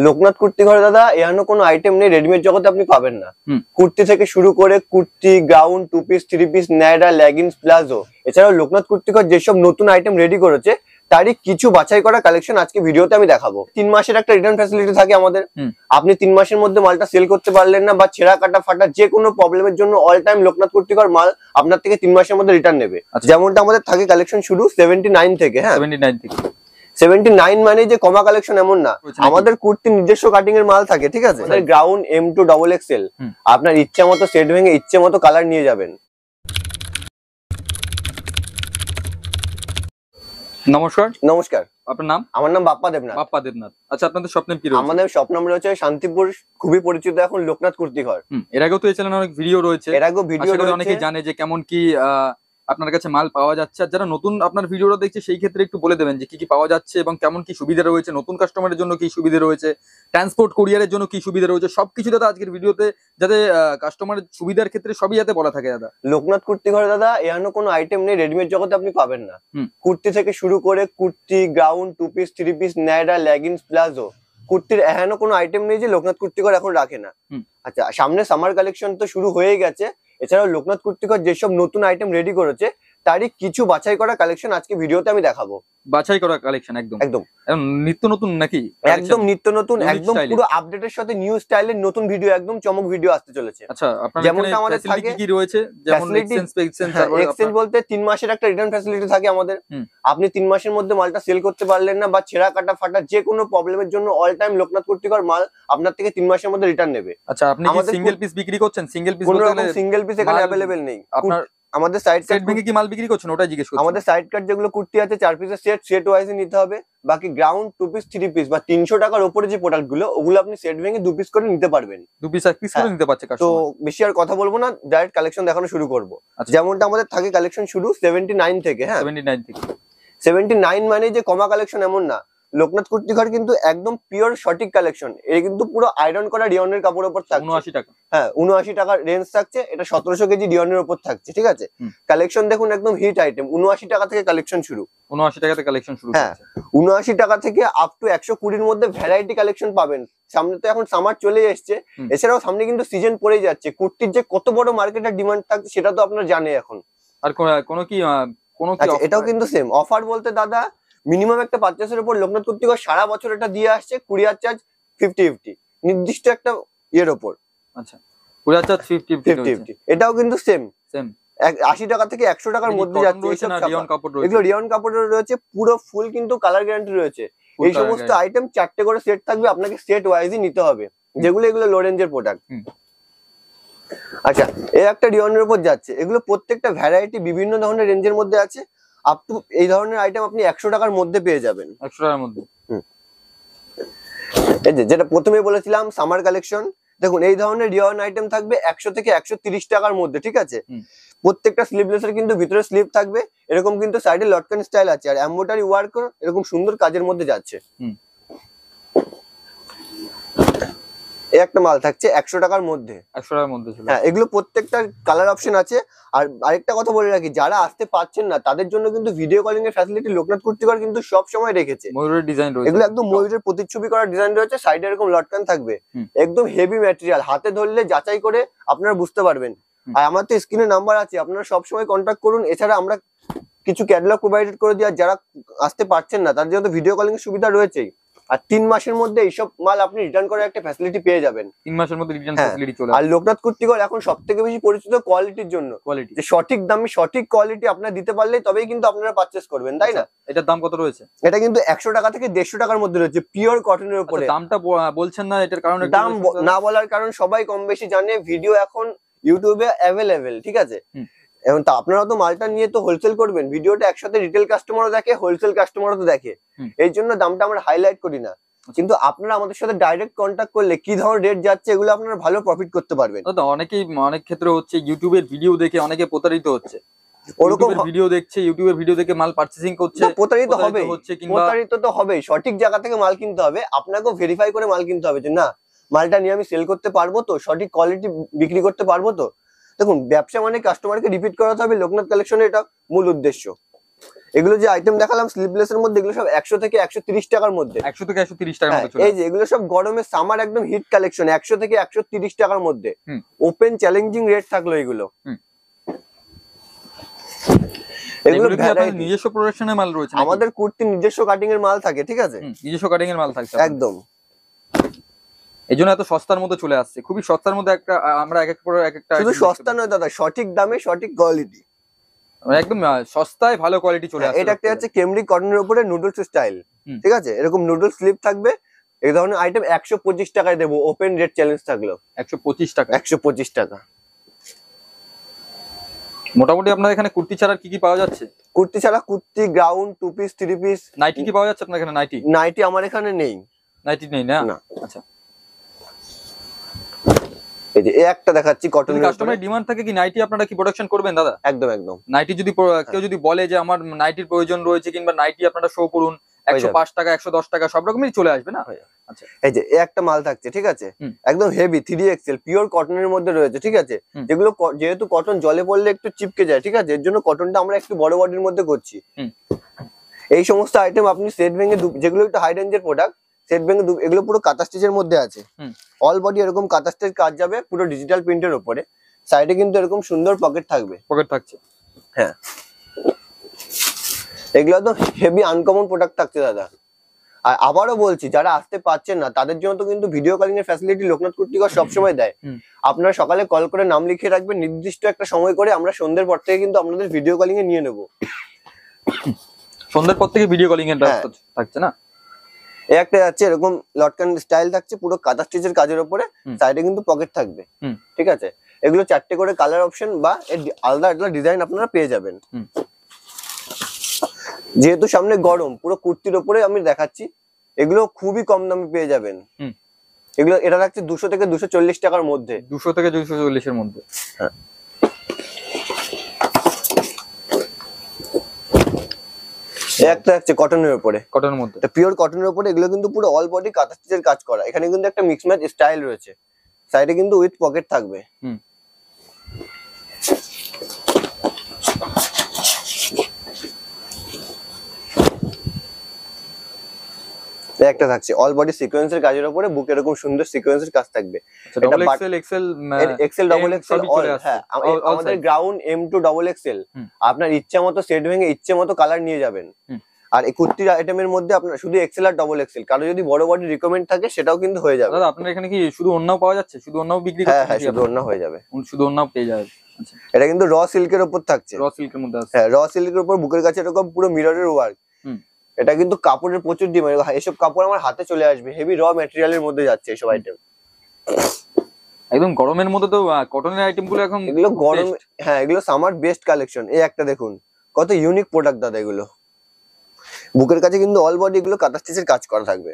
লোকনাথ কুর্তি ঘরে দাদা এমন কোনো আইটেম নেই রেডিমেড জগতে আপনি পাবেন না। কুর্তি থেকে শুরু করে kurti, gown, two piece, three piece, নাইরা, লেগিংস, প্লাজো, এছাড়াও লোকনাথ কুর্তি ঘর যেসব নতুন আইটেম রেডি করেছে তারই কিছু বাছাই করা কালেকশন আজকে ভিডিওতে আমি দেখাবো। 3 মাসের একটা রিটার্ন ফ্যাসিলিটি থাকে আমাদের। আপনি 3 মাসের মধ্যে মালটা সেল করতে পারলেন না বা ছেঁড়া কাটা ফাটা যে কোনো প্রবলেমের জন্য অল টাইম লোকনাথ কুর্তি ঘর মাল আপনার থেকে 3 মাসের মধ্যে রিটার্ন নেবে। যেমনটা আমাদের থাকে কালেকশন শুরু 79 থেকে। হ্যাঁ, 79 থেকে। 79 মানে যে কমা কালেকশন এমন না, আমাদের কুর্তির নিজস্ব কাটিং এর মাল থাকে, ঠিক আছে। গ্রাউন্ড M2 XXL আপনার ইচ্ছা মতো সেট ভেঙে ইচ্ছে মতো কালার নিয়ে যাবেন। নমস্কার। নমস্কার, আপনার নাম? আমার নাম বাপ্পা দেবনাথ। বাপ্পা দেবনাথ। আচ্ছা, আপনাদের শপ নেম কি রয়েছে? আমাদের শপ নাম রয়েছে শান্তিপুর, খুবই পরিচিত এখন লোকনাথ কুর্তি ঘর। এর আগেও তো এই চ্যানেলে অনেক ভিডিও রয়েছে, এর আগেও ভিডিও রয়েছে, অনেকেই জানে যে কেমন কি আপনার কাছে মাল পাওয়া যাচ্ছে। আর যারা নতুন আপনার ভিডিওটা দেখছে সেই ক্ষেত্রে একটু বলে দেবেন যে কি কি পাওয়া যাচ্ছে এবং কেমন কি সুবিধা রয়েছে, নতুন কাস্টমারের জন্য কি সুবিধা রয়েছে, ট্রান্সপোর্ট কুরিয়ারের জন্য কি সুবিধা রয়েছে, সবকিছু দাদা আজকের ভিডিওতে যাতে কাস্টমারের সুবিধার ক্ষেত্রে সবই যাতে বলা থাকে দাদা। লোকনাথ কুর্তি ঘরে দাদা এমন কোনো আইটেম নেই রেডিমেড জগতে আপনি পাবেন না। কুর্তি থেকে শুরু করে kurti, gown, two piece, three piece, নাইরা, লেগিংস, প্লাজো, কুর্তির এমন কোনো আইটেম নেই যে লোকনাথ কুর্তি ঘর এখন রাখে না। আচ্ছা, সামনে সামার কালেকশন তো শুরু হয়ে গেছে, এছাড়াও লোকনাথ কুর্তি ঘর যেসব নতুন আইটেম রেডি করেছে তারই কিছু বাছাই করা কালেকশন আজকে ভিডিওতে আমি দেখাবো। বাছাই করা কালেকশন একদম একদম নিত্য নতুন নাকি? একদম নিত্য নতুন, একদম পুরো আপডেটের সাথে নিউ স্টাইলের নতুন ভিডিও, একদম চমক ভিডিও আসতে চলেছে। আচ্ছা, আপনাদের যেমনটা আমাদের থাকে কি রয়েছে, যেমন এক্সচেঞ্জ বলতে 3 মাসের একটা রিটার্ন ফ্যাসিলিটি থাকে আমাদের। আপনি 3 মাসের মধ্যে মালটা সেল করতে পারলেন না বা ছেঁড়া কাটা ফাটা যে কোনো প্রবলেমের জন্য অল টাইম লোকনাথ কুর্তি ঘর মাল আপনার থেকে 3 মাসের মধ্যে রিটার্ন নেবে। আচ্ছা, আপনি কি সিঙ্গেল পিস বিক্রি করছেন? সিঙ্গেল পিস বলতে গেলে সিঙ্গেল পিস এখানে अवेलेबल নেই। আপনার আমাদের সাইড সেট ভেঙে কি মাল বিক্রি করছেন ওটাই জিজ্ঞেস করছি। আমাদের সাইড কাট যেগুলো কুর্তি আছে 4 পিসের সেট ওয়াইজে নিতে হবে। বাকি গ্রাউন্ড, 2 পিস, 3 পিস বা 300 টাকার উপরে যে প্রোডাক্ট গুলো ওগুলো আপনি সেট ভেঙে 2 পিস করে নিতে পারবেন। 2 পিস এক পিস করে নিতে পারছে কাস্টমার। তো বেশি আর কথা বলবো না, ডাইরেক্ট কালেকশন দেখানো শুরু করব। যেমনটা আমাদের থাকে কালেকশন শুরু 79 থেকে। হ্যাঁ, 79 থেকে। 79 মানে যে কমা কালেকশন এমন না, লোকনাথ কুর্তি ঘর কিন্তু একদম পিওর সঠিক কালেকশন। এটা কিন্তু পুরো আয়রন করা রিয়নের কাপড়ের উপর থাকছে। 79 টাকা। হ্যাঁ, 79 টাকার রেঞ্জ থাকছে। এটা 1700 কেজি রিয়নের উপর থাকছে, ঠিক আছে। কালেকশন দেখুন একদম হিট আইটেম। 79 টাকা থেকে কালেকশন শুরু। 79 টাকা থেকে কালেকশন শুরু। হ্যাঁ, 79 টাকা থেকে আপ টু 120 এর মধ্যে ভ্যারাইটি কালেকশন পাবেন। সামনে তো এখন সামার চলে এসেছে, এছাড়াও সামনে কিন্তু সিজন পড়েই যাচ্ছে। কুর্তির যে কত বড় মার্কেটের ডিমান্ড থাকছে সেটা তো আপনারা জানেন এখন। আর কোনো কি এটাও কিন্তু সেম অফার বলতে দাদা মিনিমাম একটা পারচেসের উপর লোকনাথ কুর্তি ঘর সারা বছর এটা দিয়ে আসছে কুরিয়ার চার্জ 50-50 নির্দিষ্ট একটা ইয়ের উপর। আচ্ছা, কুরিয়ার চার্জ 50-50 এটাও কিন্তু সেম 80 টাকা থেকে 100 টাকার মধ্যে যাচ্ছে। এগুলো রিয়ন কাপড়ের রয়েছে, পুরো ফুল কিন্তু কালার গ্যারান্টি রয়েছে। এই সমস্ত আইটেম 4টে করে সেট থাকবে, আপনাকে সেট ওয়াইজই নিতে হবে। এগুলো লো রেঞ্জের প্রোডাক্ট। আচ্ছা, এই একটা রিয়নের উপর যাচ্ছে। এগুলো প্রত্যেকটা ভ্যারাইটি বিভিন্ন ধরনের রেঞ্জের মধ্যে আছে। আপ টু এই ধরনের আইটেম আপনি 100 টাকার মধ্যে পেয়ে যাবেন। 100 টাকার মধ্যে। এই যেটা প্রথমেই বলেছিলাম সামার কালেকশন, দেখুন এই ধরনের রিয়ন আইটেম থাকবে 100 থেকে 130 টাকার মধ্যে, ঠিক আছে। প্রত্যেকটা স্লিভলেসের কিন্তু ভিতরে স্লিভ থাকবে, এরকম কিন্তু সাইডে লটকান স্টাইল আছে, আর এমব্রয়ডারি ওয়ার্ক এরকম সুন্দর কাজের মধ্যে যাচ্ছে। এই একটা মাল থাকছে 100 টাকার মধ্যে। 100 টাকার মধ্যে। হ্যাঁ, এগুলো প্রত্যেকটা কালার অপশন আছে। আর আরেকটা কথা বলে রাখি, যারা আসতে পারছেন না তাদের জন্য কিন্তু ভিডিও কলিং এর ফ্যাসিলিটি লোকনাথ কুর্তি ঘর কিন্তু সব সময় রেখেছে। ময়ূরের ডিজাইন রয়েছে, এগুলো একদম ময়ূরের প্রতিচ্ছবি করা ডিজাইন রয়েছে। সাইডে এরকম লটকান থাকবে, একদম হেভি ম্যাটেরিয়াল। হাতে ধরলে যাচাই করে আপনারা বুঝতে পারবেন। আর আমার তো স্ক্রিনে নাম্বার আছে, আপনারা সব সময় কন্ট্যাক্ট করুন। এছাড়া আমরা কিছু ক্যাটালগ প্রোভাইডেড করে দিই, আর যারা আসতে পারছেন না তাদের জন্য ভিডিও কলিং এর সুবিধা রয়েছেই। আর 3 মাসের মধ্যে এইসব মাল আপনি রিটার্ন করার একটা ফ্যাসিলিটি পেয়ে যাবেন। 3 মাসের মধ্যে রিটার্ন ফ্যাসিলিটি চলে আসে। আর লোকনাথ কুর্তি ঘর এখন সবথেকে বেশি পরিচিত কোয়ালিটির জন্য। কোয়ালিটি, যে সঠিক দামে সঠিক কোয়ালিটি আপনারা দিতে পারলেই তবেই কিন্তু আপনারা পারচেজ করবেন, তাই না? এটার দাম কত রয়েছে? এটা কিন্তু 100 টাকা থেকে 150 টাকার মধ্যে রয়েছে, পিওর কটনের উপরে। দামটা বলছেন না, এটার কারণে দাম না বলার কারণ সবাই কম বেশি জানে, ভিডিও এখন ইউটিউবে অ্যাভেলেবেল, ঠিক আছে। এবং তা আপনারা তো মালটা নিয়ে তো হোলসেল করবেন, ভিডিওটা একসাথে রিটেল কাস্টমারও দেখে, হোলসেল কাস্টমারও তো দেখে। এই জন্য দামটা আমরা হাইলাইট করি না। কিন্তু আপনারা আমাদের সাথে ডাইরেক্ট কন্ট্যাক্ট করলে কি ধরনের রেট যাচ্ছে এগুলো আপনারা ভালো প্রফিট করতে পারবেন। অনেকেই অনেক ক্ষেত্রে হচ্ছে ইউটিউবের ভিডিও দেখে অনেকে প্রতারিত হচ্ছে। ওরকম ভিডিও দেখছে, ইউটিউবের ভিডিও দেখে মাল পারচেজিং করছে, প্রতারিত হবে। প্রতারিত তো হবেই, সঠিক জায়গা থেকে মাল কিনতে হবে। আপনাকেও ভেরিফাই করে মাল কিনতে হবে যে না, মালটা নিয়ে আমি সেল করতে পারবো তো, সঠিক কোয়ালিটি বিক্রি করতে পারবো তো। দেখুন, ব্যবসা মানে কাস্টমারকে রিপিট করাতে হবে, লোকনাথ কালেকশনের এটা মূল উদ্দেশ্য। এগুলো যে আইটেম দেখালাম স্লিভলেস এর মধ্যে, এগুলো সব 100 থেকে 130 টাকার মধ্যে। 100 থেকে 130 টাকার মধ্যে চলে এই যে এগুলো সব গরমের সামার একদম হিট কালেকশন, 100 থেকে 130 টাকার মধ্যে। ওপেন চ্যালেঞ্জিং রেট থাকলো এগুলো। এগুলো কি আপনাদের নিজস্ব প্রোডাকশনের মাল রয়েছে? আমাদের কুর্তি নিজস্ব কাটিং এর মাল থাকে, ঠিক আছে? নিজস্ব কাটিং এর মাল থাকে একদম। এইজন্য এত সস্তার মধ্যে চলে আসছে, খুবই সস্তার মধ্যে একটা আমরা এক একটা শুধু সস্তা নয় দাদা, সঠিক দামে সঠিক কোয়ালিটি, একদম সস্তায় ভালো কোয়ালিটি চলে আসছে। এটা একটা হচ্ছে কেমব্রিক কটনের উপরে নুডলস স্টাইল, ঠিক আছে? এরকম নুডলস স্লিপ থাকবে। এই ধরনের আইটেম 125 টাকায় দেবো, ওপেন রেট চ্যালেঞ্জ থাকলো। 125 টাকা? 125 টাকা। মোটামুটি আপনার এখানে কুর্তি ছাড়া কি কি পাওয়া যাচ্ছে? কুর্তি ছাড়া কুর্তি, গ্রাউন্ড, 2 পিস, 3 পিস। নাইটি কি পাওয়া যাচ্ছে আপনার এখানে? নাইটি আমার এখানে নেই। নাইটি নেই না? আচ্ছা। এই যে একটা দেখাচ্ছি কটনের। কাস্টমারের ডিমান্ড থাকে কি নাইটি আপনারা কি প্রোডাকশন করবেন দাদা? একদম একদম। নাইটি যদি কেউ যদি বলে যে আমার নাইটির প্রয়োজন রয়েছে, কিংবা নাইটি আপনারা শো করুন, 105 টাকা 110 টাকা সব রকমই চলে আসবে না? আচ্ছা, এই যে একটা মাল থাকছে, ঠিক আছে? একদম হেভি 3XL পিওর কটনের মধ্যে রয়েছে, ঠিক আছে? যেগুলো যেহেতু কটন জলে পড়লে একটু চিপকে যায়, ঠিক আছে? এর জন্য কটনটা আমরা একটু বড় বডির মধ্যে করছি। এই সমস্ত আইটেম আপনি সেট ভেঙে, যেগুলো একটু হাই রেঞ্জের প্রোডাক্ট, সেট ভেঙে এগুলো পুরো কাঁথা স্টিচের মধ্যে আছে। অল বডি এরকম কাঁথা স্টিচ কাজ যাবে, পুরো ডিজিটাল প্রিন্টের উপরে। সাইডে কিন্তু এরকম সুন্দর পকেট থাকবে। পকেট থাকছে, হ্যাঁ। এগুলো তো হেভি আনকমন প্রোডাক্ট থাকছে দাদা। আর আবারও বলছি, যারা আসতে পারছেন না তাদের জন্য তো কিন্তু ভিডিও কলিং এর ফ্যাসিলিটি লোকনাথ কুর্তিঘর সবসময় দেয়। আপনারা সকালে কল করে নাম লিখে রাখবেন, নির্দিষ্ট একটা সময় করে আমরা সন্ধ্যের পর থেকে কিন্তু আপনাদের ভিডিও কলিং এ নিয়ে নেবো। সন্ধ্যের পর থেকে ভিডিও কলিং এর ব্যবস্থা থাকছে না? এই একটা যাচ্ছে এরকম লটকান স্টাইল থাকছে, পুরো কাঁথা স্টিচের কাজের উপরে। সাইডে কিন্তু পকেট থাকবে, ঠিক আছে? এগুলো 4টে করে কালার অপশন বা আলাদা আলাদা ডিজাইন আপনারা পেয়ে যাবেন। যেহেতু সামনে গরম, পুরো কুর্তির উপরে আমি দেখাচ্ছি, এগুলো খুবই কম দামে পেয়ে যাবেন। এগুলো এটা থাকছে 200 থেকে 240 টাকার মধ্যে। 200 থেকে 240 এর মধ্যে। হ্যাঁ। একটা হচ্ছে কটনের উপরে, কটনের মধ্যে, পিওর কটনের উপরে। এগুলো কিন্তু পুরো অল বডি কাঁথা স্টিচের কাজ করা। এখানে কিন্তু একটা মিক্স ম্যাচ স্টাইল রয়েছে। সাইডে কিন্তু উইথ পকেট থাকবে। একটা থাকছে অল বডি সিকোয়েন্সের কাজের উপরে, বুক এরকম সুন্দর সিকোয়েন্সের কাজ থাকবে। Double axel, axel, double axel, হ্যাঁ। আমাদের গ্রাউন্ড M2 ডাবল এক্সেল। আপনার ইচ্ছা মতো সেট ভেঙে ইচ্ছে মতো কালার নিয়ে যাবেন। আর এই কুর্তির আইটেমের মধ্যে আপনার শুধু এক্সেল আর ডাবল এক্সেল, কারো যদি বড় বডি রিকমেন্ড থাকে সেটাও কিন্তু হয়ে যাবে। দাদা আপনার এখানে কি শুধু ওন্নাও পাওয়া যাচ্ছে? শুধু ওন্নাও বিক্রি করতে? হ্যাঁ, শুধু ওন্না হয়ে যাবে, শুধু ওন্নাও পেয়ে যাবে। আচ্ছা, এটা কিন্তু র সিল্কের উপর থাকছে। র সিল্কের মধ্যে আছে? হ্যাঁ, র সিল্কের উপর বুকের কাছে এরকম পুরো মিররের ওয়ার্ক। এটা কিন্তু কাপড়ের প্রচুর ডিমান্ড। এসব কাপড় আমার হাতে চলে আসবে। হেভি র ম্যাটেরিয়ালের মধ্যে যাচ্ছে এসব আইটেম। একদম গরমের মধ্যে তো কটনের আইটেম গুলো এখন এগুলো গরম। হ্যাঁ, এগুলো সামার বেস্ট কালেকশন। এই একটা দেখুন, কত ইউনিক প্রোডাক্ট দাদা। এগুলো বুকের কাছে কিন্তু অল বডি এগুলো কাঁথা স্টিচের কাজ করা থাকবে।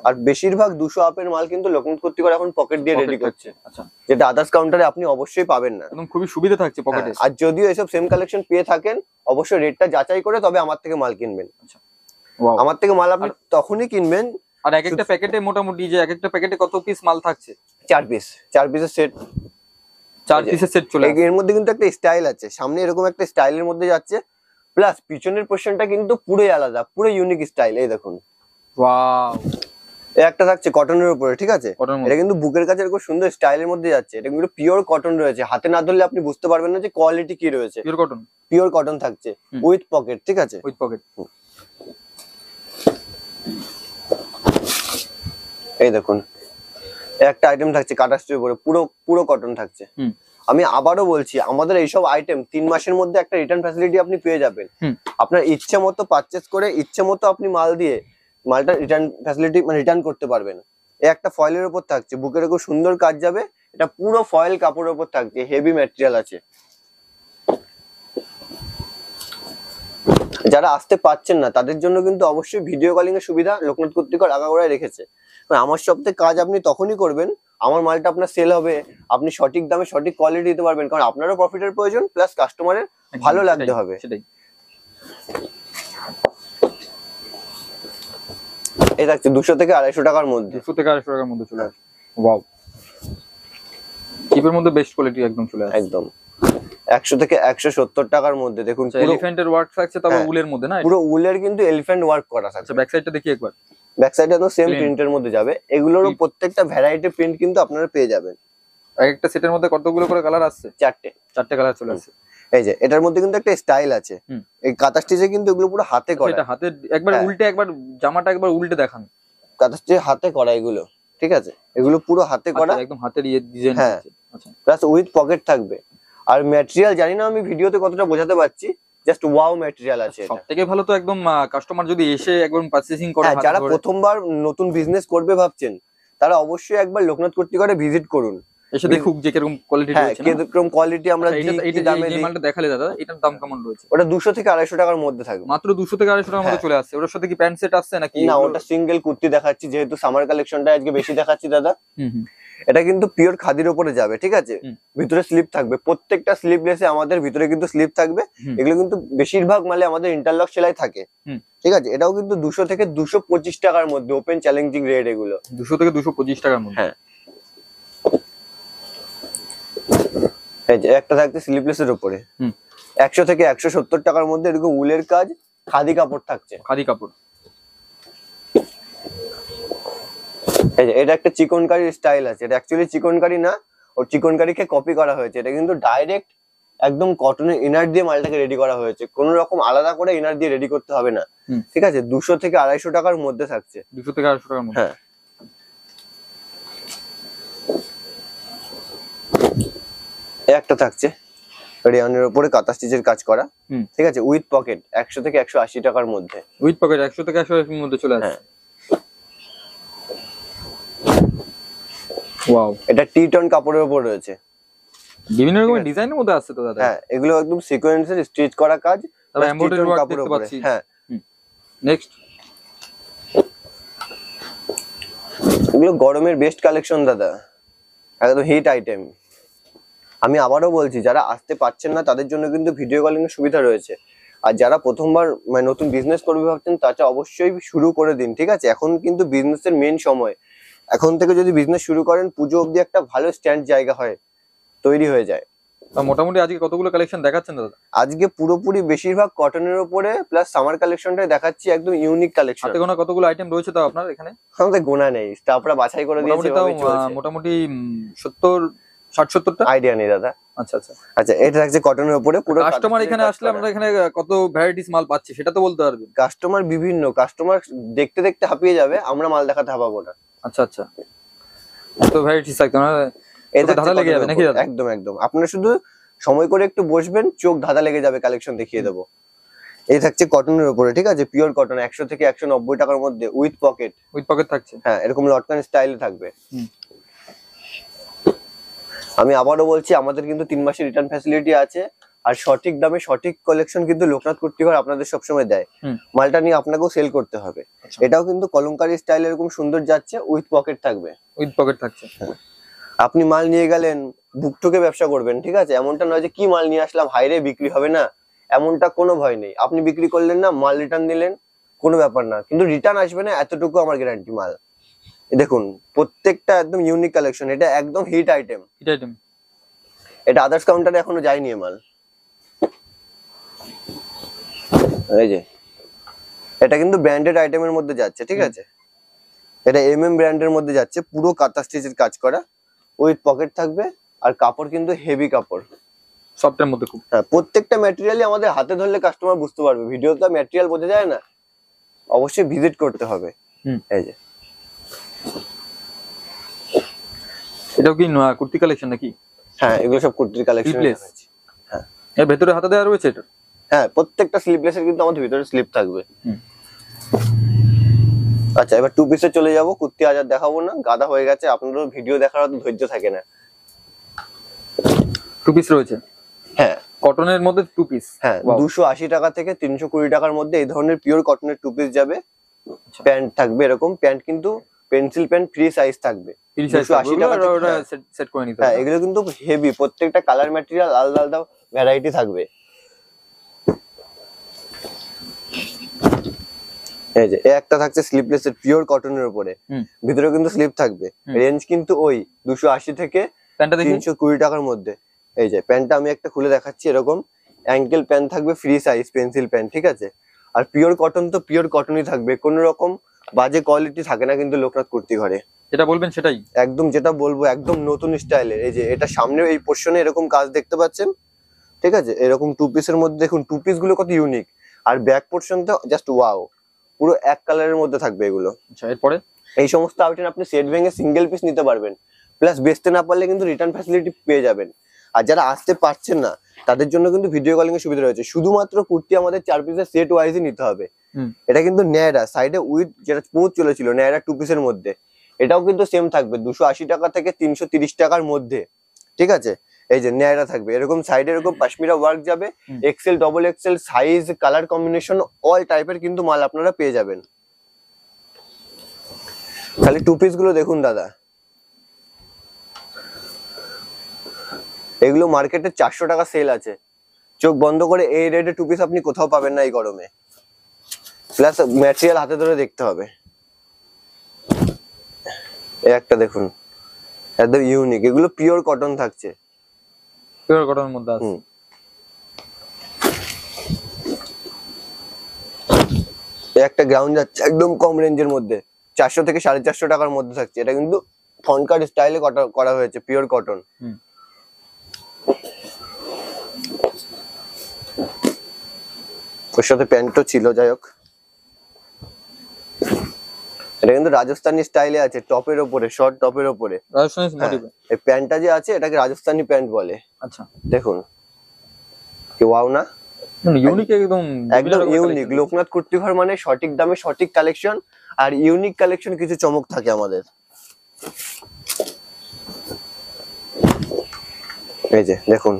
আর বেশিরভাগ 200 আপের মাল কিন্তু লোকনাথ কুর্তিঘর এখন পকেট দিয়ে রেডি করছে। আচ্ছা, যেটা আদার্স কাউন্টারে আপনি অবশ্যই পাবেন না। একদম খুবই সুবিধা থাকছে পকেটে। আর যদিও এসব সেম কালেকশন পেয়ে থাকেন, অবশ্যই রেটটা যাচাই করে তবে আমার থেকে মাল কিনবেন। আচ্ছা, আমার থেকে মাল আপনি তখনই কিনবেন। আর এক একটা প্যাকেটে মোটামুটি যে এক একটা প্যাকেটে কত পিস মাল থাকছে? 4 পিস, 4 পিসের সেট। 4 পিসের সেট চলে আসে। এর মধ্যে কিন্তু একটা স্টাইল আছে, সামনে এরকম একটা স্টাইলের মধ্যে যাচ্ছে, প্লাস পিছনের পোরশনটা কিন্তু পুরোই আলাদা, পুরো ইউনিক স্টাইল। এই দেখুন, ওয়াও। একটা থাকছে কটনের উপরে, ঠিক আছে? এটা কিন্তু বুকের কাছে এরকম সুন্দর স্টাইলের মধ্যে যাচ্ছে। এটা কিন্তু পিওর কটন রয়েছে। হাতে না ধরলে আপনি বুঝতে পারবেন না যে কোয়ালিটি কি রয়েছে। পিওর কটন, পিওর কটন থাকছে উইথ পকেট, ঠিক আছে? With pocket. এই দেখুন, একটা আইটেম থাকছে কাঁথা স্টিচের উপরে, পুরো কটন থাকছে। আমি আবারও বলছি, আমাদের এইসব আইটেম 3 মাসের মধ্যে একটা রিটার্ন ফ্যাসিলিটি আপনি পেয়ে যাবেন। আপনার ইচ্ছে মতো পারচেজ করে ইচ্ছে মতো আপনি মাল দিয়ে মালটা রিটার্ন ফ্যাসিলিটি মানে রিটার্ন করতে পারবেন। এই একটা ফয়েলের উপর থাকছে, বুকের খুব সুন্দর কাজ যাবে। এটা পুরো ফয়েল কাপড়ের উপর থাকছে, হেভি ম্যাটেরিয়াল আছে। যারা আসতে পারছেন না তাদের জন্য কিন্তু অবশ্যই ভিডিও কলিং এর সুবিধা লোকনাথ কুর্তিঘর আগাগোড়ায় রেখেছে। আমার সবথেকে কাজ আপনি তখনই করবেন, আমার মালটা আপনার সেল হবে, আপনি সঠিক দামে সঠিক কোয়ালিটি দিতে পারবেন, কারণ আপনারও প্রফিটের প্রয়োজন, প্লাস কাস্টমারের ভালো লাগতে হবে। সেটাই। এই থাকছে 200 থেকে 250 টাকার মধ্যে। 200 থেকে 250 টাকার মধ্যে চলে আসে। ওয়াও, চিপের মধ্যে বেস্ট কোয়ালিটি একদম চলে আসে। একদম। 100 থেকে 170 টাকার মধ্যে। দেখুন এলিফ্যান্টের ওয়ার্ক থাকছে, তারপর উলের মধ্যে না, পুরো উলের কিন্তু এলিফ্যান্ট ওয়ার্ক করা থাকছে। ব্যাক সাইডটা দেখি একবার। ব্যাক সাইডে তো সেম প্রিন্টের মধ্যে যাবে। এগুলোরও প্রত্যেকটা ভ্যারাইটি প্রিন্ট কিন্তু আপনারা পেয়ে যাবেন। একটা সেটের মধ্যে কতগুলো করে কালার আসছে? 4টে কালার চলে আসছে। এই যে এটার মধ্যে কিন্তু একটা স্টাইল আছে, এই কাঁথা স্টিচে কিন্তু এগুলো পুরো হাতে করা। এটা হাতে একবার উল্টে, একবার জামাটা একবার উল্টে দেখান। কাঁথা স্টিচে হাতে করা এগুলো, ঠিক আছে? এগুলো পুরো হাতে করা, একদম হাতের ডিজাইন আছে। আচ্ছা, প্লাস উইথ পকেট থাকবে। আর ম্যাটেরিয়াল জানি না আমি ভিডিওতে কতটা বোঝাতে পারছি, জাস্ট ওয়াও ম্যাটেরিয়াল আছে। সবথেকে ভালো তো একদম কাস্টমার যদি এসে একদম পারচেজিং করে, যারা প্রথমবার নতুন বিজনেস করবে ভাবছেন, তারা অবশ্যই একবার লোকনাথ কুর্তিঘরে ভিজিট করুন, এসে দেখুক যে কিরকম কোয়ালিটি রয়েছে। কিরকম কোয়ালিটি আমরা এই দামে যে মালটা দেখালে দাদা, এটার দাম কেমন রয়েছে? ওটা 200 থেকে 250 টাকার মধ্যে থাকবে। মাত্র 200 থেকে 250 টাকার মধ্যে চলে আসছে। ওটার সাথে কি প্যান্ট সেট আসছে নাকি? না, ওটা সিঙ্গেল কুর্তি দেখাচ্ছি, যেহেতু সামার কালেকশনটা আজকে বেশি দেখাচ্ছি দাদা। এটা কিন্তু পিওর খাদির উপরে যাবে, ঠিক আছে? ভিতরে স্লিপ থাকবে, প্রত্যেকটা স্লিপলেসে আমাদের ভিতরে কিন্তু স্লিপ থাকবে। এগুলো কিন্তু বেশিরভাগ মালে আমাদের ইন্টারলক সেলাই থাকে, ঠিক আছে? এটাও কিন্তু 200 থেকে 225 টাকার মধ্যে, ওপেন চ্যালেঞ্জিং রেট এগুলো। 200 থেকে 225 টাকার মধ্যে। হ্যাঁ, এই যে একটা থাকছে স্লিপলেসের উপরে 100 থেকে 170 টাকার মধ্যে, এরকম উলের কাজ, খাদি কাপড় থাকছে। খাদি কাপড়। এই যে এটা একটা চিকনকারি স্টাইল আছে। এটা অ্যাকচুয়ালি চিকনকারি না, ওর চিকনকারিকে কপি করা হয়েছে। এটা কিন্তু ডাইরেক্ট একদম কটনের ইনার দিয়ে মালটাকে রেডি করা হয়েছে, কোনো রকম আলাদা করে ইনার দিয়ে রেডি করতে হবে না, ঠিক আছে? 200 থেকে 250 টাকার মধ্যে থাকছে। 200 থেকে 250 টাকার মধ্যে। হ্যাঁ, একটা থাকছে রেয়নের উপরে কাঁথা স্টিচের কাজ করা, ঠিক আছে? উইথ পকেট 100 থেকে 180 টাকার মধ্যে। উইথ পকেট 100 থেকে 180 এর মধ্যে চলে আসে। ওয়াও, এটা টি-টোন কাপড়ের উপর রয়েছে, বিভিন্ন রকমের ডিজাইনের মধ্যে আছে তো দাদা। হ্যাঁ, এগুলো একদম সিকোয়েন্সের স্টিচ করা কাজ, তবে এমব্রয়ডারি ওয়ার্ক দেখতে পাচ্ছি। হ্যাঁ, নেক্সট, এগুলো গরমের বেস্ট কালেকশন দাদা, একদম হিট আইটেম। আমি আবারও বলছি, যারা আসতে পারছেন না তাদের জন্য কিন্তু ভিডিও কলিং এর সুবিধা রয়েছে। আর যারা প্রথমবার মানে নতুন বিজনেস করবে ভাবছেন, তাটা অবশ্যই শুরু করে দিন, ঠিক আছে? এখন কিন্তু বিজনেসের মেন সময়। এখন থেকে যদি বিজনেস শুরু করেন, পুজো অবধি একটা ভালো স্ট্যান্ড জায়গা হয়, তৈরি হয়ে যায়। মোটামুটি আজকে কতগুলো কালেকশন দেখাচ্ছেন দাদা? আজকে পুরোপুরি বেশিরভাগ কটনের উপরে, প্লাস সামার কালেকশনটাই দেখাচ্ছি, একদম ইউনিক কালেকশন। হাতে গোনা কতগুলো আইটেম রয়েছে তাও আপনার এখানে? আমাদের গোনা নেই, স্টাফরা বাছাই করে দিয়েছে। মোটামুটি 60-70টা আইডিয়া নেই দাদা। আচ্ছা, এটা থাকছে কটনের উপরে পুরো। কাস্টমার এখানে আসলে আমরা এখানে কত ভ্যারাইটিস মাল পাচ্ছি সেটা তো বলতে পারবেন। কাস্টমার দেখতে দেখতে হাঁপিয়ে যাবে, আমরা মাল দেখাতে হাঁপাবো না। আচ্ছা, তো ভ্যারাইটিস থাকতো না, এটা ধাঁধা লেগে যাবে নাকি দাদা? একদম আপনারা শুধু সময় করে একটু বসবেন, চোখ ধাঁধা লেগে যাবে, কালেকশন দেখিয়ে দেবো। এই থাকছে কটনের উপরে, ঠিক আছে? পিওর কটন, 100 থেকে 190 টাকার মধ্যে, উইথ পকেট থাকছে। হ্যাঁ, এরকম লটকান স্টাইলে থাকবে। আমি আবারও বলছি, আমাদের কিন্তু 3 মাসের রিটার্ন ফ্যাসিলিটি আছে। আর সঠিক দামে সঠিক কালেকশন কিন্তু লোকনাথ কুর্তিঘর আপনাদের সবসময় দেয়। মালটা নিয়ে আপনাকেও সেল করতে হবে। এটাও কিন্তু কলমকারী স্টাইল, এরকম সুন্দর যাচ্ছে, উইথ পকেট থাকবে। আপনি মাল নিয়ে গেলেন, বুক ঠুকে ব্যবসা করবেন, ঠিক আছে? এমনটা নয় যে কি মাল নিয়ে আসলাম, হাইরে বিক্রি হবে না, এমনটা কোনো ভয় নেই। আপনি বিক্রি করলেন না, মাল রিটার্ন দিলেন, কোনো ব্যাপার না, কিন্তু রিটার্ন আসবে না, এতটুকু আমার গ্যারান্টি। মাল দেখুন, প্রত্যেকটা একদম ইউনিক কালেকশন। এটা একদম হিট আইটেম। এটা আদার্স কাউন্টারে এখনো যায়নি মাল। এই যে এটা কিন্তু ব্র্যান্ডেড আইটেমের মধ্যে যাচ্ছে, ঠিক আছে? এটা ব্র্যান্ডের মধ্যে যাচ্ছে, পুরো কাঁথা স্টিচের কাজ করা, উইথ পকেট থাকবে। আর কাপড় কিন্তু হেভি কাপড়, সফটের মধ্যে খুব। হ্যাঁ, প্রত্যেকটা ম্যাটেরিয়ালই আমাদের হাতে ধরলে কাস্টমার বুঝতে পারবে। ভিডিওতে ম্যাটেরিয়াল বোঝা যায় না, অবশ্যই ভিজিট করতে হবে। এই যে এটাও কি কুর্তি কালেকশন নাকি? হ্যাঁ, এগুলো সব কুর্তির কালেকশন। হ্যাঁ, এর ভেতরে হাতে দেওয়া রয়েছে এটা। হ্যাঁ, প্রত্যেকটা স্লিভলেসের কিন্তু আমাদের ভিতরে স্লিপ থাকবে। আচ্ছা, এবার 2 পিসে চলে যাব। কুর্তি আজ আর দেখাবো না, গাদা হয়ে গেছে, আপনাদের ভিডিও দেখার অত ধৈর্য থাকে না। 2 পিস রয়েছে। হ্যাঁ, কটনের মধ্যে 2 পিস। হ্যাঁ, 280 টাকা থেকে 320 টাকার মধ্যে এই ধরনের পিওর কটনের 2 পিস যাবে। প্যান্ট থাকবে এরকম, প্যান্ট কিন্তু পেন্সিল প্যান্ট ফ্রি সাইজ থাকবে। 280 টাকা সেট করে নিতে হবে। হ্যাঁ, এগুলো কিন্তু হেভি, প্রত্যেকটা কালার ম্যাটেরিয়াল আলাদা আলাদা ভ্যারাইটি থাকবে। এই যে একটা থাকছে স্লিপলেসের পিওর কটনের উপরে, ভিতরে কিন্তু স্লিপ থাকবে। রেঞ্জ কিন্তু ওই 280 থেকে 320 টাকার মধ্যে। এই যে প্যান্টটা আমি একটা খুলে দেখাচ্ছি, এরকম অ্যাঙ্কেল প্যান্ট থাকবে, ফ্রি সাইজ পেন্সিল প্যান্ট, ঠিক আছে। আর পিওর কটন তো পিওর কটনই থাকবে, কোনো রকম বাজে কোয়ালিটি থাকে না কিন্তু লোকনাথ কুর্তি ঘরে। যেটা বলবেন সেটাই একদম, যেটা বলবো একদম নতুন স্টাইলের। এই যে এটা সামনে এই পোর্শনে এরকম কাজ দেখতে পাচ্ছেন, ঠিক আছে। এরকম টু পিসের মধ্যে দেখুন টু পিস গুলো কত ইউনিক, আর ব্যাক পোর্শনটা জাস্ট ওয়াও, পুরো এক কালারের মধ্যে থাকবে এগুলো। আচ্ছা, এরপরে এই সমস্ত আইটেম আপনি সেট ভেঙে সিঙ্গেল পিস নিতে পারবেন, প্লাস বেচতে না পারলে কিন্তু রিটার্ন ফ্যাসিলিটি পেয়ে যাবেন। আর যারা আসতে পারছেন না তাদের জন্য কিন্তু ভিডিও কলিং এর সুবিধা রয়েছে। শুধুমাত্র কুর্তি আমাদের 4 পিসের সেট ওয়াইজই নিতে হবে। এটা কিন্তু ন্যায়রা সাইডে উইথ যেটা স্মুথ চলেছিল ন্যায়রা 2 পিসের মধ্যে, এটাও কিন্তু সেম থাকবে 280 টাকা থেকে 330 টাকার মধ্যে, ঠিক আছে। এই যে ন্যায়রা থাকবে, এরকম সাইডে এরকম কাশ্মীরা ওয়ার্ক যাবে, XL double XL size colour combination all টাইপের কিন্তু মাল আপনারা পেয়ে যাবেন। খালি 2 পিস গুলো দেখুন দাদা, এগুলো মার্কেটে 400 টাকা সেল আছে, চোখ বন্ধ করে এই রেটে 2 পিস আপনি কোথাও পাবেন না এই গরমে। প্লাস ম্যাটেরিয়াল হাতে ধরে দেখতে হবে। এই একটা দেখুন একদম ইউনিক, এগুলো পিওর কটন থাকছে, পিওর কটনের মধ্যে আছে। এই একটা গ্রাউন্ড যাচ্ছে একদম কম রেঞ্জের মধ্যে, 400 থেকে 450 টাকার মধ্যে থাকছে। এটা কিন্তু ফনকার স্টাইলে করা হয়েছে, পিওর কটন। ওর সাথে প্যান্টও ছিল, যাই হোক। এটা কিন্তু রাজস্থানি স্টাইলে আছে, টপের ওপরে, শর্ট টপের ওপরে রাজস্থানি মোটিভ। এই প্যান্টটা যে আছে এটাকে রাজস্থানি প্যান্ট বলে। আচ্ছা, দেখুন কি ওয়াও না, ইউনিক, একদম একদম ইউনিক। লোকনাথ কুর্তি ঘর মানে সঠিক দামে সঠিক কালেকশন, আর ইউনিক কালেকশন, কিছু চমক থাকে আমাদের। এই যে দেখুন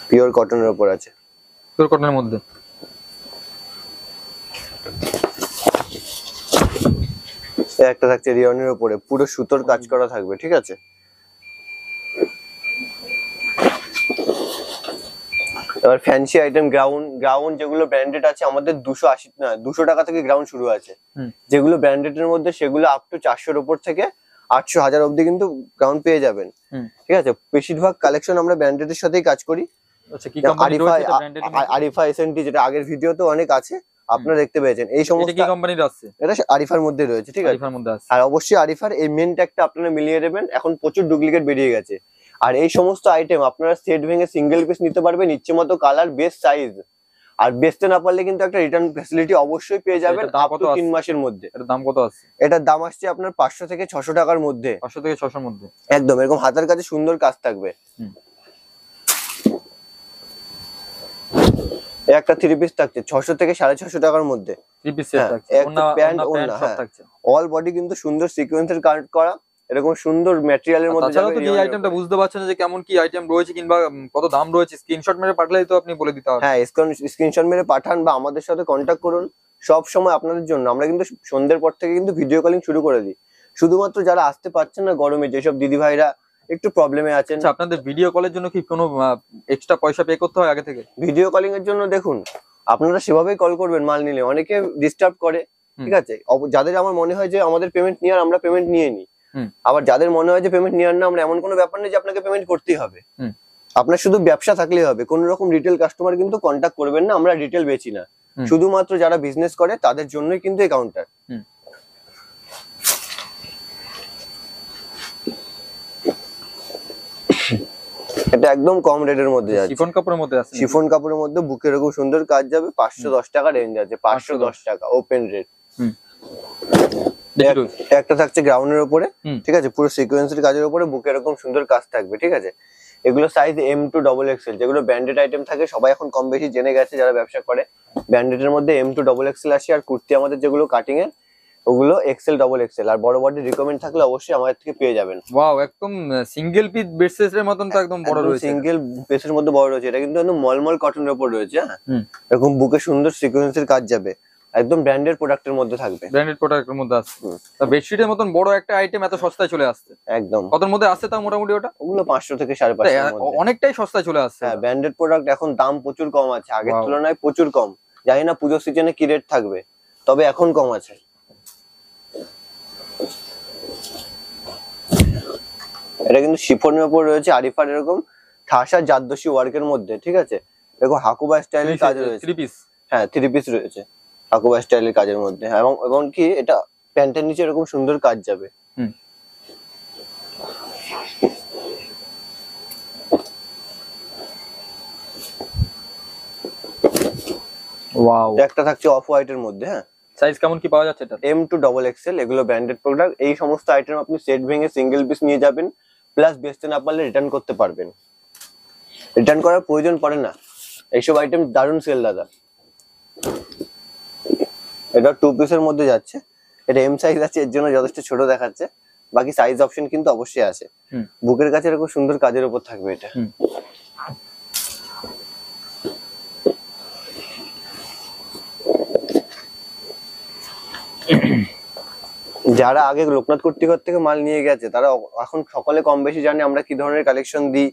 পিওর কটনের উপর আছে, পিওর কটনের মধ্যে। একটা থাকছে রিয়নের উপরে, পুরো সুতোর কাজ করা থাকবে, ঠিক আছে। এবার ফ্যান্সি আইটেম গ্রাউন্ড যেগুলো ব্র্যান্ডেড আছে আমাদের 200 টাকা থেকে গ্রাউন্ড শুরু আছে। যেগুলো ব্র্যান্ডেড এর মধ্যে সেগুলো আপ টু 400 এর উপর থেকে 800 1000 অবধি কিন্তু গ্রাউন্ড পেয়ে যাবেন, ঠিক আছে। বেশিরভাগ কালেকশন আমরা ব্র্যান্ডেড এর সাথেই কাজ করি। আচ্ছা, কি কোম্পানি রয়েছে এটা ব্র্যান্ডেড? আরিফা এসএনটি, যেটা আগের ভিডিওতে অনেক আছে আপনারা দেখতে পেয়েছেন। এই সমস্ত কি কোম্পানির আছে? এটা আরিফার মধ্যে রয়েছে, ঠিক আছে। আরিফার মধ্যে আছে। আর অবশ্যই আরিফার এই মেন ট্যাগটা আপনারা মিলিয়ে দেবেন, এখন প্রচুর ডুপ্লিকেট বেরিয়ে গেছে। আর এই সমস্ত আইটেম আপনারা সেট ভেঙে সিঙ্গেল পিস নিতে পারবেন, ইচ্ছে মতো কালার, বেস্ট সাইজ। আর বেচতে না পারলে কিন্তু একটা রিটার্ন ফ্যাসিলিটি অবশ্যই পেয়ে যাবেন আপ টু 3 মাসের মধ্যে। এটার দাম কত আছে? এটার দাম আসছে আপনার 500 থেকে 600 টাকার মধ্যে। 500 থেকে 600 এর মধ্যে, একদম এরকম হাতের কাছে সুন্দর কাজ থাকবে। একটা 3 পিস থাকছে 600 থেকে 650 টাকার মধ্যে। 3 পিস সেট থাকছে, একটা প্যান্ট ওন্না সব থাকছে, অল বডি কিন্তু সুন্দর সিকোয়েন্সের কাট করা, এরকম সুন্দর ম্যাটেরিয়ালের মধ্যে যাবে। তাছাড়া তো এই আইটেমটা বুঝতে পারছেন যে কেমন কি আইটেম রয়েছে কিংবা কত দাম রয়েছে, স্ক্রিনশট মেরে পাঠালেই তো আপনি বলে দিতে হবে। হ্যাঁ, স্ক্রিনশট মেরে পাঠান বা আমাদের সাথে কন্ট্যাক্ট করুন, সব সময় আপনাদের জন্য। আমরা কিন্তু সন্ধ্যের পর থেকে কিন্তু ভিডিও কলিং শুরু করে দিই। শুধুমাত্র যারা আসতে পারছেন না গরমে, যেসব দিদি ভাইরা একটু প্রবলেমে আছেন। আচ্ছা, আপনাদের ভিডিও কলের জন্য কি কোনো এক্সট্রা পয়সা পে করতে হয় আগে থেকে? ভিডিও কলিং এর জন্য দেখুন আপনারা সেভাবেই কল করবেন মাল নিলে, অনেকে ডিস্টার্ব করে, ঠিক আছে। যাদের আমার মনে হয় যে আমাদের পেমেন্ট নিয়ে, আমরা পেমেন্ট নিয়ে নিই। আবার যাদের মনে হয় যে পেমেন্ট নিয়ে না, আমরা এমন কোনো ব্যাপার নেই যে আপনাকে পেমেন্ট করতেই হবে। আপনার শুধু ব্যবসা থাকলেই হবে, কোন রকম রিটেল কাস্টমার কিন্তু কন্ট্যাক্ট করবেন না, আমরা রিটেল বেচি না। শুধুমাত্র যারা বিজনেস করে তাদের জন্যই কিন্তু এই কাউন্টার। এটা একদম কম রেটের মধ্যে যাচ্ছে, শিফন কাপড়ের মধ্যে আছে। শিফন কাপড়ের মধ্যে বুকে এরকম সুন্দর কাজ যাবে, 510 টাকা রেঞ্জ আছে, 510 টাকা ওপেন রেট। একটা থাকছে গ্রাউন্ডের উপরে, ঠিক আছে, পুরো সিকোয়েন্সের কাজের উপরে বুকে এরকম সুন্দর কাজ থাকবে, ঠিক আছে। এগুলো সাইজ M2 ডবল এক্সেল, যেগুলো ব্র্যান্ডেড আইটেম থাকে সবাই এখন কম বেশি জেনে গেছে যারা ব্যবসা করে। ব্র্যান্ডেড এর মধ্যে M2 ডবল এক্সেল আসে, আর কুর্তি আমাদের যেগুলো কাটিং এর ওগুলো এক্সেল ডবল এক্সেল। আর বড় বডি রিকমেন্ড থাকলে অবশ্যই আমাদের থেকে পেয়ে যাবেন। ওয়াও, একদম সিঙ্গেল পিস বেডসেটের মতন তো একদম বড় রয়েছে, সিঙ্গেল পিসের মধ্যে বড় রয়েছে। এটা কিন্তু একদম মলমল কটনের উপর রয়েছে। হ্যাঁ, এরকম বুকে সুন্দর সিকোয়েন্সের কাজ যাবে, একদম ব্র্যান্ডেড প্রোডাক্টের মধ্যে থাকবে। ব্র্যান্ডেড প্রোডাক্টের মধ্যে আছে। তা বেডশিটের মতন বড় একটা আইটেম এত সস্তায় চলে আসছে একদম। কতর মধ্যে আসছে তাও মোটামুটি ওটা? ওগুলো 500 থেকে 550 মধ্যে, অনেকটাই সস্তায় চলে আসছে। হ্যাঁ, ব্র্যান্ডেড প্রোডাক্ট এখন দাম প্রচুর কম আছে, আগের তুলনায় প্রচুর কম। জানি না পুজোর সিজনে কি রেট থাকবে, তবে এখন কম আছে। এটা কিন্তু শিফনের উপর রয়েছে আরিফার এরকম ঠাসা জারদোসি ওয়ার্কের মধ্যে, ঠিক আছে। এরকম হাকুবা স্টাইলের কাজ রয়েছে, 3 পিস। হ্যাঁ 3 পিস রয়েছে হাকুবা স্টাইলের কাজের মধ্যে। এবং কি এটা প্যান্টের নিচে এরকম সুন্দর কাজ যাবে। ওয়াও, একটা থাকছে অফ হোয়াইটের মধ্যে। হ্যাঁ, সাইজ কেমন কি পাওয়া যাচ্ছে এটা? M to XXL, এগুলো ব্র্যান্ডেড প্রোডাক্ট। এই সমস্ত আইটেম আপনি সেট ভেঙে সিঙ্গেল পিস নিয়ে যাবেন, প্লাস বেচতে না পারলে রিটার্ন করতে পারবেন। রিটার্ন করার প্রয়োজন পড়ে না, এইসব আইটেম দারুণ সেল দাদা। এটা 2 পিসের মধ্যে যাচ্ছে, এটা M সাইজ আছে, এর জন্য যথেষ্ট ছোট দেখাচ্ছে। বাকি সাইজ অপশন কিন্তু অবশ্যই আছে। বুকের কাছে এরকম সুন্দর কাজের উপর থাকবে এটা। যারা আগে লোকনাথ কুর্তিঘর থেকে মাল নিয়ে গেছে তারা এখন সকলে কম বেশি জানে আমরা কি ধরনের কালেকশন দিই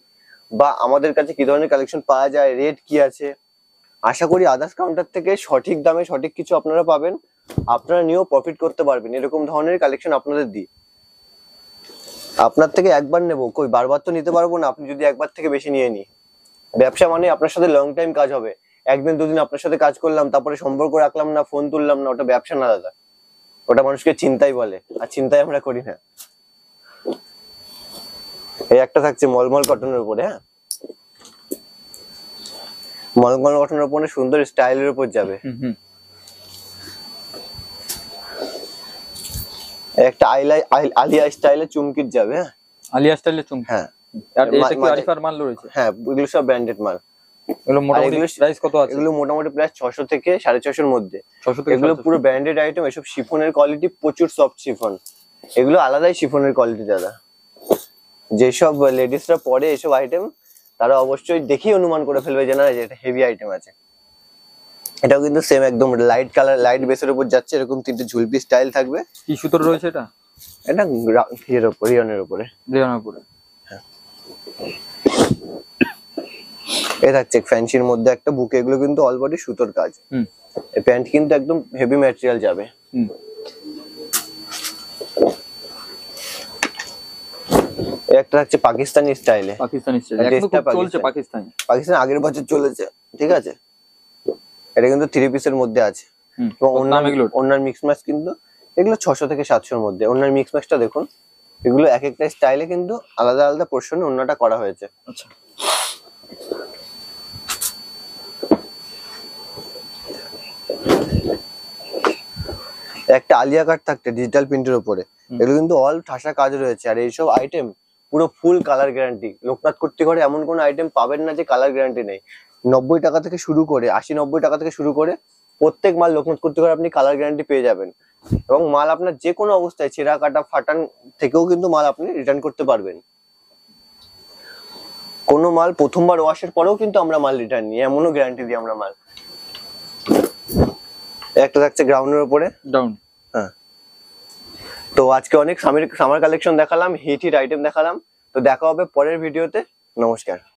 বা আমাদের কাছে কি ধরনের কালেকশন পাওয়া যায়, রেট কি আছে। আশা করি আদার্স কাউন্টার থেকে সঠিক দামে সঠিক কিছু আপনারা পাবেন, আপনারা নিয়েও প্রফিট করতে পারবেন। এরকম ধরনের কালেকশন আপনাদের দিই। আপনার থেকে একবার নেবো, কই বারবার তো নিতে পারবো না আপনি যদি একবার থেকে বেশি নিয়ে নিই। ব্যবসা মানে আপনার সাথে লং টাইম কাজ হবে। একদিন দুদিন আপনার সাথে কাজ করলাম, তারপরে সম্পর্ক রাখলাম না, ফোন তুললাম না, ওটা ব্যবসা না দাদা, ওটা মানুষকে চিন্তাই বলে, আর চিন্তাই আমরা করি না। এই একটা থাকছে মলমল কটনের উপরে। হ্যাঁ, মলমল কটনের উপরে সুন্দর স্টাইলের উপর যাবে। একটা আলিয়া স্টাইলে চুমকির যাবে। হ্যাঁ, আলিয়া স্টাইলে চুমকি। হ্যাঁ, আর এটা কি আরিফার মাল রয়েছে? হ্যাঁ, এগুলো সব ব্র্যান্ডেড মাল। এগুলো মোটামুটি প্রাইস কত আছে? এগুলো মোটামুটি প্রাইস 600 থেকে 650 এর মধ্যে। এগুলো পুরো ব্র্যান্ডেড আইটেম। এসব শিফনের কোয়ালিটি প্রচুর সফট শিফন, এগুলো আলাদাই শিফনের কোয়ালিটি দাদা। যেসব লেডিসরা পরে এসব আইটেম তারা অবশ্যই দেখেই অনুমান করে ফেলবে যে না এটা হেভি আইটেম আছে। এটাও কিন্তু সেম একদম লাইট কালার লাইট বেসের উপর যাচ্ছে, এরকম 3টে ঝুলপি স্টাইল থাকবে। কি সুতোর রয়েছে এটা? এটা রিয়নের উপরে। এ থাকছে ফ্যান্সির মধ্যে একটা বুকে, এগুলো কিন্তু অল বডি সুতোর কাজ। এই প্যান্ট কিন্তু একদম হেভি ম্যাটেরিয়াল যাবে। একটা থাকছে পাকিস্তানি স্টাইলে। পাকিস্তান আগের বছর চলেছে, ঠিক আছে। এটা কিন্তু 3 পিসের মধ্যে আছে এবং অন্যান্য মিক্স ম্যাচ কিন্তু এগুলো 600 থেকে 700 এর মধ্যে। অন্যান্য মিক্স ম্যাচটা দেখুন, এগুলো এক একটা স্টাইলে কিন্তু আলাদা আলাদা পোর্শনে অন্যটা করা হয়েছে। আচ্ছা, একটা আলিয়া কাট থাকতে ডিজিটাল প্রিন্টের উপরে, এগুলো কিন্তু অল ঠাসা কাজ রয়েছে। আর এইসব আইটেম পুরো ফুল কালার গ্যারান্টি। লোকনাথ কুর্তিঘরে এমন কোন আইটেম পাবেন না যে কালার গ্যারান্টি নেই। 90 টাকা থেকে শুরু করে 80-90 টাকা থেকে শুরু করে প্রত্যেক মাল লোকনাথ কুর্তিঘরে আপনি কালার গ্যারান্টি পেয়ে যাবেন। এবং মাল আপনার যে কোনো অবস্থায় ছেঁড়া কাটা ফাটান থেকেও কিন্তু মাল আপনি রিটার্ন করতে পারবেন। কোনো মাল প্রথমবার ওয়াশের পরেও কিন্তু আমরা মাল রিটার্ন নিই, এমনও গ্যারান্টি দিই আমরা মাল। একটা থাকছে গ্রাউন্ডের উপরে ডাউন। হ্যাঁ, তো আজকে অনেক সামার কালেকশন দেখালাম, হিট আইটেম দেখালাম। তো দেখা হবে পরের ভিডিওতে। নমস্কার।